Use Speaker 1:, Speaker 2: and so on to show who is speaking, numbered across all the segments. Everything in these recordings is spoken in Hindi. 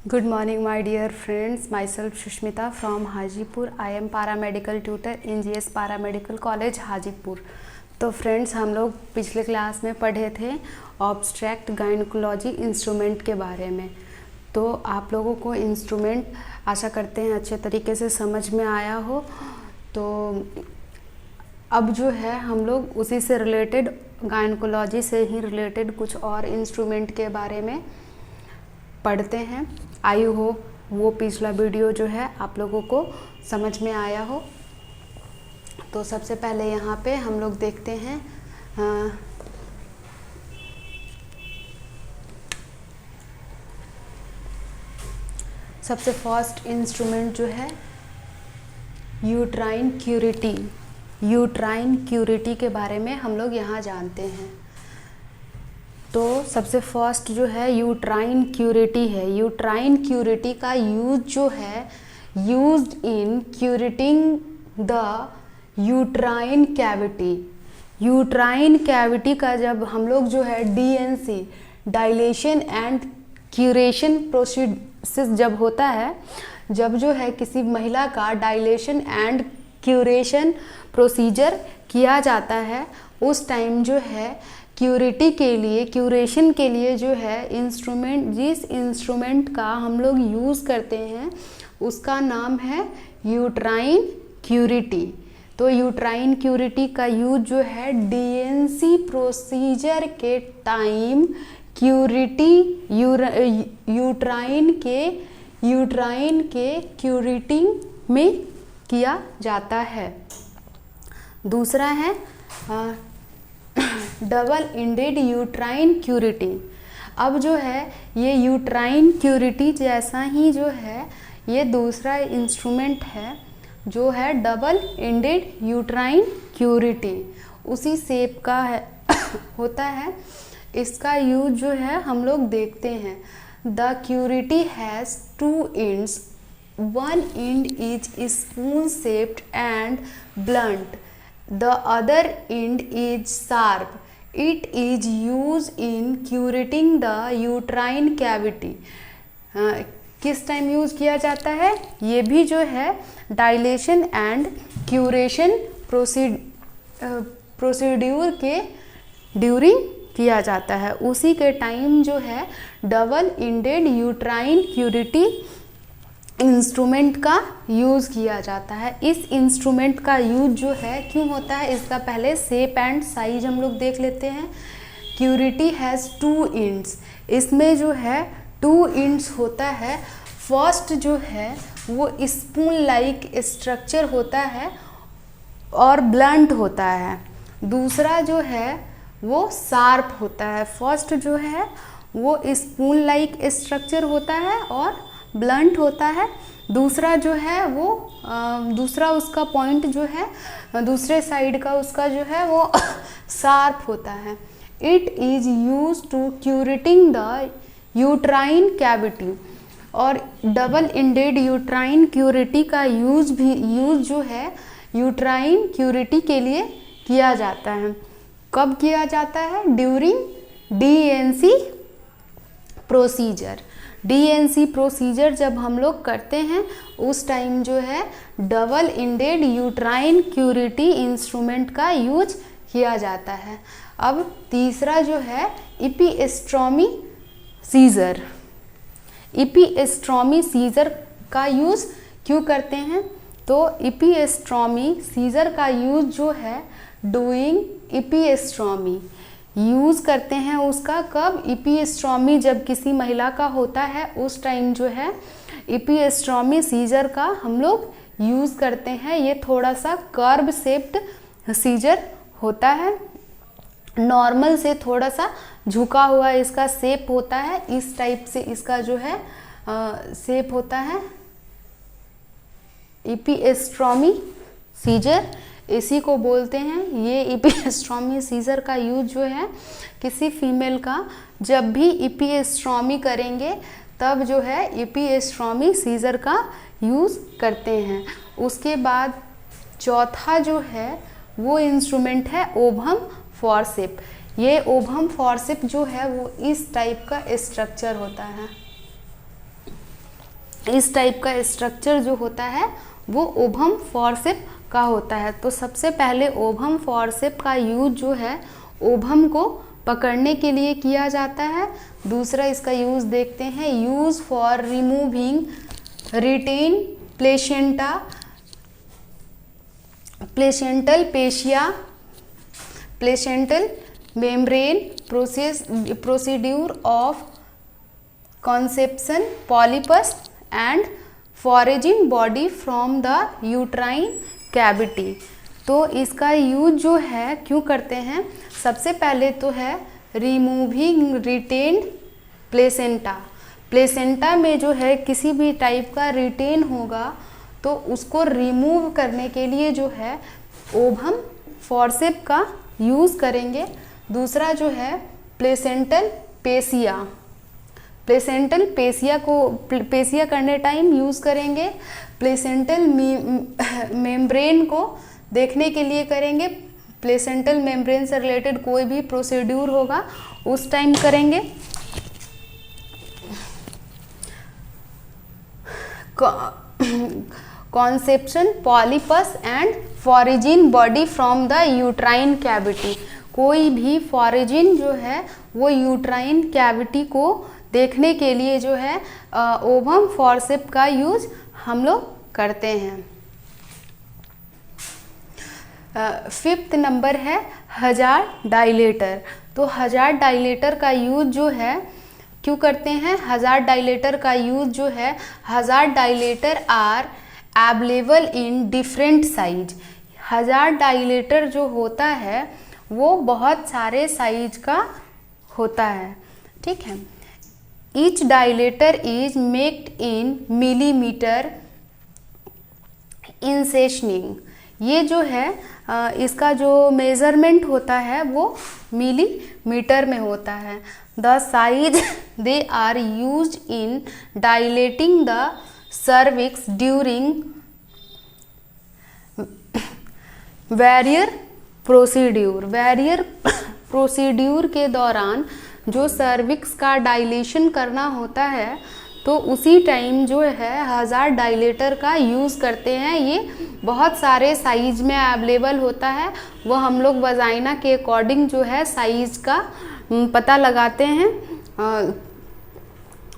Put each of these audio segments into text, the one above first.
Speaker 1: Good morning, my dear friends. Myself Shushmita from Hajipur. I am paramedical tutor in GS Paramedical College Hajipur. तो फ्रेंड्स, हम लोग पिछले क्लास में पढ़े थे ऑब्स्ट्रैक्ट गायनोकोलॉजी इंस्ट्रूमेंट के बारे में। तो आप लोगों को इंस्ट्रूमेंट आशा करते हैं अच्छे तरीके से समझ में आया हो। तो अब जो है हम लोग उसी से रिलेटेड, गायनोकोलॉजी से ही रिलेटेड कुछ और इंस्ट्रूमेंट के बारे में पढ़ते हैं। आई होप वो पिछला वीडियो जो है आप लोगों को समझ में आया हो। तो सबसे पहले यहाँ पे हम लोग देखते हैं सबसे फर्स्ट इंस्ट्रूमेंट जो है यूट्राइन क्यूरिटी। यूट्राइन क्यूरिटी के बारे में हम लोग यहाँ जानते हैं। तो सबसे फर्स्ट जो है यूट्राइन क्यूरिटी है। यूट्राइन क्यूरिटी का यूज जो है used in curetting the uterine cavity. Uterine cavity का जब हम लोग जो है D and C, dilation and curettage process जब होता है, जब जो है किसी महिला का डायलेशन एंड क्यूरेशन प्रोसीजर किया जाता है, उस टाइम जो है क्यूरिटी के लिए, क्यूरेशन के लिए जो है इंस्ट्रूमेंट, जिस इंस्ट्रूमेंट का हम लोग यूज़ करते हैं उसका नाम है यूट्राइन क्यूरिटी। तो यूट्राइन क्यूरिटी का यूज जो है डीएनसी प्रोसीजर के टाइम क्यूरिटी, यूट्राइन के क्यूरिटी में किया जाता है। दूसरा है डबल इंडेड यूट्राइन क्यूरिटी। अब जो है ये यूट्राइन क्यूरिटी जैसा ही जो है ये दूसरा इंस्ट्रूमेंट है जो है डबल इंडेड यूट्राइन क्यूरिटी, उसी शेप का है होता है। इसका यूज जो है हम लोग देखते हैं। The cruelty has two ends, one and is spoon shaped and blunt, the other end is sharp. It is used in curating the uterine cavity. किस टाइम यूज़ किया जाता है? ये भी जो है डायलेशन एंड क्यूरेशन प्रोसीड्यूर के ड्यूरिंग किया जाता है। उसी के टाइम जो है double ended uterine curette instrument का यूज़ किया जाता है। इस इंस्ट्रूमेंट का यूज जो है क्यों होता है, इसका पहले शेप एंड साइज हम लोग देख लेते हैं। क्यूरिटी हैज़ टू एंड्स, इसमें जो है टू एंड्स होता है। फर्स्ट जो है वो स्पून लाइक स्ट्रक्चर होता है और ब्लंट होता है। दूसरा जो है वो शार्प होता है। फर्स्ट जो है वो स्पून लाइक स्ट्रक्चर होता है और ब्लंट होता है। दूसरा जो है वो दूसरा उसका पॉइंट जो है दूसरे साइड का उसका जो है वो शार्प होता है। It is use to curetting the uterine cavity. और डबल इंडेड यूट्राइन क्यूरिटी का यूज जो है यूट्राइन क्यूरिटी के लिए किया जाता है। कब किया जाता है? During D and C procedure. D and C procedure जब हम लोग करते हैं उस टाइम जो है double ended uterine curette instrument का यूज किया जाता है। अब तीसरा जो है इपिस्ट्रोमी सीजर। इपिस्ट्रोमी सीजर का यूज क्यों करते हैं? तो इपिस्ट्रोमी सीजर का यूज जो है डूइंग इपिस्ट्रोमी यूज़ करते हैं उसका। कब? इपिस्ट्रोमी जब किसी महिला का होता है उस टाइम जो है इपिस्ट्रोमी सीजर का हम लोग यूज़ करते हैं। ये थोड़ा सा कर्व शेप्ड सीजर होता है, नॉर्मल से थोड़ा सा झुका हुआ इसका शेप होता है। इस टाइप से इसका जो है शेप होता है इपिस्ट्रोमी सीजर, इसी को बोलते हैं। ये इपिस्ट्रोमी सीजर का यूज जो है किसी फीमेल का जब भी इपिस्ट्रोमी करेंगे तब जो है इपिस्ट्रोमी सीजर का यूज़ करते हैं। उसके बाद चौथा जो है वो इंस्ट्रूमेंट है ओवम फॉरसेप। ये ओवम फॉरसेप जो है वो इस टाइप का स्ट्रक्चर होता है। इस टाइप का स्ट्रक्चर जो होता है वो ओवम फॉरसेप का होता है। तो सबसे पहले ओवम फॉरसेप का यूज जो है ओवम को पकड़ने के लिए किया जाता है। दूसरा इसका यूज़ देखते हैं, use for removing retained placenta, placental पेशिया, placental membrane procedure of conception polypus and foraging body from the uterine cavity। तो इसका यूज जो है क्यों करते हैं, सबसे पहले तो है रिमूविंग रिटेन्ड प्लेसेंटा। प्लेसेंटा में जो है किसी भी टाइप का रिटेन होगा तो उसको रिमूव करने के लिए जो है ओवम फॉरसेप का यूज़ करेंगे। दूसरा जो है प्लेसेंटल पेशिया, प्लेसेंटल पेशिया को पेशिया करने टाइम यूज़ करेंगे। प्लेसेंटल मेम्ब्रेन को देखने के लिए करेंगे, प्लेसेंटल मेम्ब्रेन से रिलेटेड कोई भी प्रोसीड्यूर होगा उस टाइम करेंगे। Conception polyps and foreign body from the uterine cavity, कोई भी फॉरेजिन जो है वो यूट्राइन कैविटी को देखने के लिए जो है ओवम फॉरसेप का यूज हम लोग करते हैं। फिफ्थ नंबर है हजार्ड डायलेटर। तो हजार्ड डायलेटर का यूज जो है क्यों करते हैं, हजार्ड डायलेटर का यूज जो है, हजार्ड dilator are available in different size. हजार्ड डायलेटर जो होता है वो बहुत सारे साइज का होता है, ठीक है। Each dilator is marked in millimetre इंसेशनिंग, ये जो है इसका जो मेज़रमेंट होता है वो मिलीमीटर में होता है। The size they are used in dilating the cervix during various procedure, various procedure के दौरान जो सर्विक्स का डायलेशन करना होता है तो उसी टाइम जो है हजार्ड डायलेटर का यूज़ करते हैं। ये बहुत सारे साइज में अवेलेबल होता है, वो हम लोग वजाइना के अकॉर्डिंग जो है साइज का पता लगाते हैं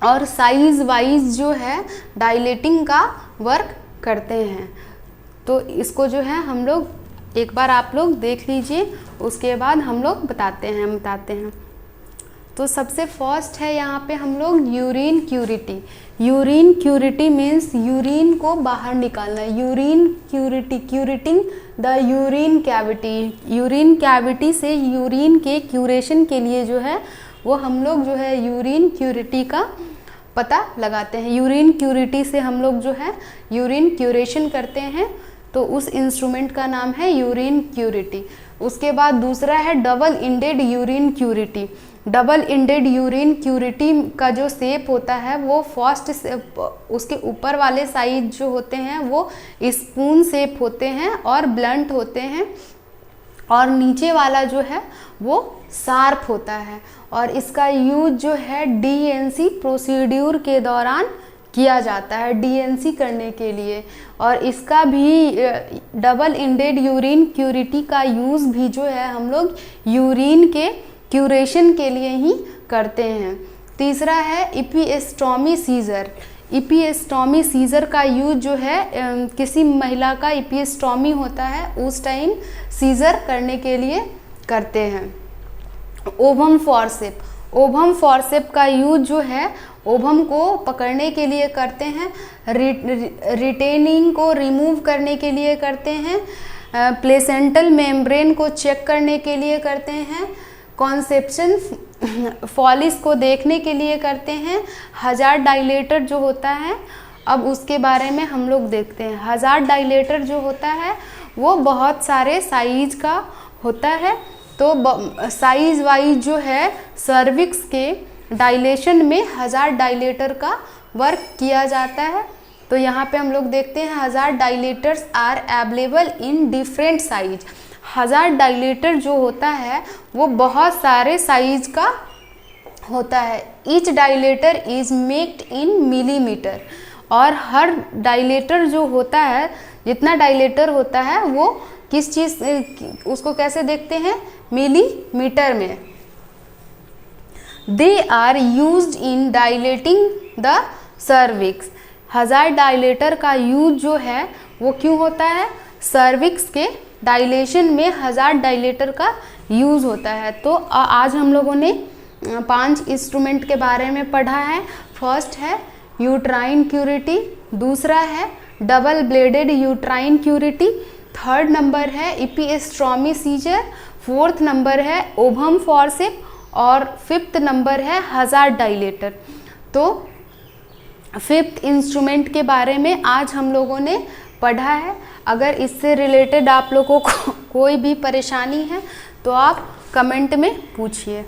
Speaker 1: और साइज वाइज जो है डायलेटिंग का वर्क करते हैं। तो इसको जो है हम लोग एक बार आप लोग देख लीजिए, उसके बाद हम लोग बताते हैं। तो सबसे फर्स्ट है यहाँ पे हम लोग urine curettage. Urine curettage means urine को बाहर निकालना, urine curettage, curetting the urine cavity. Urine cavity से यूरिन के क्यूरेशन के लिए जो है वो हम लोग जो है यूरिन क्यूरिटी का पता लगाते हैं। यूरिन क्यूरिटी से हम लोग जो है यूरिन क्यूरेशन करते हैं, तो उस इंस्ट्रूमेंट का नाम है यूरिन क्यूरिटी। उसके बाद दूसरा है double ended urine cruelty. Double ended urine cruelty का जो शेप होता है वो फर्स्ट उसके ऊपर वाले साइज जो होते हैं वो स्पून शेप होते हैं और ब्लंट होते हैं, और नीचे वाला जो है वो शार्प होता है, और इसका यूज जो है डीएनसी प्रोसीड्यूर के दौरान किया जाता है, डीएनसी करने के लिए। और इसका भी डबल इंडेड यूरिन क्यूरिटी का यूज़ भी जो है हम लोग यूरिन के क्यूरेशन के लिए ही करते हैं। तीसरा है इपिएस्टोमी सीजर। इपिएस्टोमी सीजर का यूज जो है किसी महिला का इपिएस्टोमी होता है उस टाइम सीजर करने के लिए करते हैं। ओवम फॉरसेप, ओवम फॉरसेप का यूज जो है ओवम को पकड़ने के लिए करते हैं, रिटेनिंग को रिमूव करने के लिए करते हैं, प्लेसेंटल मेम्ब्रेन को चेक करने के लिए करते हैं, कॉन्सेप्शन फॉलिस को देखने के लिए करते हैं। हजार्ड डायलेटर जो होता है, अब उसके बारे में हम लोग देखते हैं। हजार्ड डायलेटर जो होता है वो बहुत सारे साइज का होता है, तो साइज वाइज जो है सर्विक्स के डायलेशन में हजार्ड डायलेटर का वर्क किया जाता है। तो यहाँ पे हम लोग देखते हैं हजार्ड dilators are available in different size. हजार्ड डायलेटर जो होता है वो बहुत सारे साइज का होता है। Each dilator is marked in millimetre, और हर डायलेटर जो होता है, जितना डायलेटर होता है वो किस चीज़, उसको कैसे देखते हैं, मिलीमीटर में। They are used in dilating the cervix. हज़ार्ड डायलेटर का यूज जो है वो क्यों होता है, सर्विक्स के डायलेशन में हज़ार्ड डायलेटर का यूज़ होता है। तो आज हम लोगों ने 5 इंस्ट्रूमेंट के बारे में पढ़ा है। फर्स्ट है यूट्राइन क्यूरिटी, दूसरा है double blooded uterine cruelty, third number है इपिस्ट्रोमी सीजर, फोर्थ नंबर है ओवम फॉरसेप और फिफ्थ नंबर है हज़ार्ड डायलेटर। तो फिफ्थ इंस्ट्रूमेंट के बारे में आज हम लोगों ने पढ़ा है। अगर इससे रिलेटेड आप लोगों को कोई भी परेशानी है तो आप कमेंट में पूछिए।